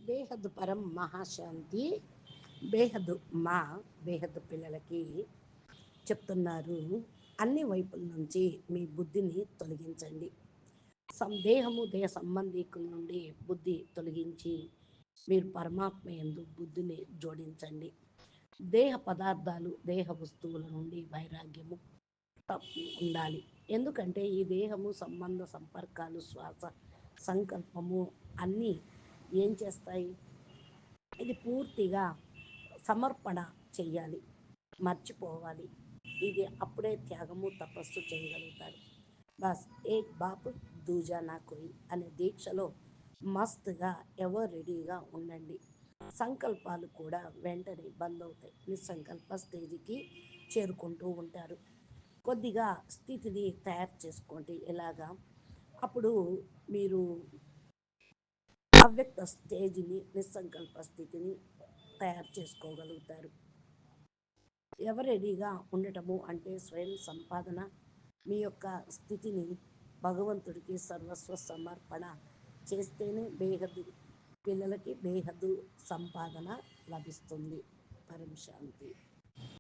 బేహద్దు పరం మహాశాంతి. బేహద్దు మా బేహద్దు పిల్లలకి చెప్తున్నారు. అన్ని వైపుల నుంచి మీ బుద్ధిని తొలగించండి. దేహము దేహ సంబంధీకుల నుండి బుద్ధి తొలగించి మీరు పరమాత్మ యందు బుద్ధిని జోడించండి. దేహ పదార్థాలు దేహ వస్తువుల నుండి వైరాగ్యము ఉండాలి. ఎందుకంటే ఈ దేహము సంబంధ సంపర్కాలు శ్వాస సంకల్పము అన్నీ ఏం చేస్తాయి? ఇది పూర్తిగా సమర్పణ చెయ్యాలి, మర్చిపోవాలి. ఇది అప్పుడే త్యాగము తపస్సు చేయగలుగుతారు. బస్ ఏక్ బాప్ దూజా నా కోయి అనే దీక్షలో మస్తుగా ఎవరు రెడీగా ఉండండి. సంకల్పాలు కూడా వెంటనే బంద్ అవుతాయి. నిస్సంకల్ప స్టేజ్కి చేరుకుంటూ ఉంటారు. కొద్దిగా స్థితిని తయారు చేసుకోండి. ఎలాగా? అప్పుడు మీరు అవ్యక్త స్టేజ్ని నిస్సంకల్ప స్థితిని తయారు చేసుకోగలుగుతారు. ఎవరు రెడీగా ఉండటము అంటే స్వయం సంపాదన, మీ యొక్క స్థితిని భగవంతుడికి సర్వస్వ సమర్పణ చేస్తేనే బేహద్దు పిల్లలకి బేహద్దు సంపాదన లభిస్తుంది. పరం శాంతి.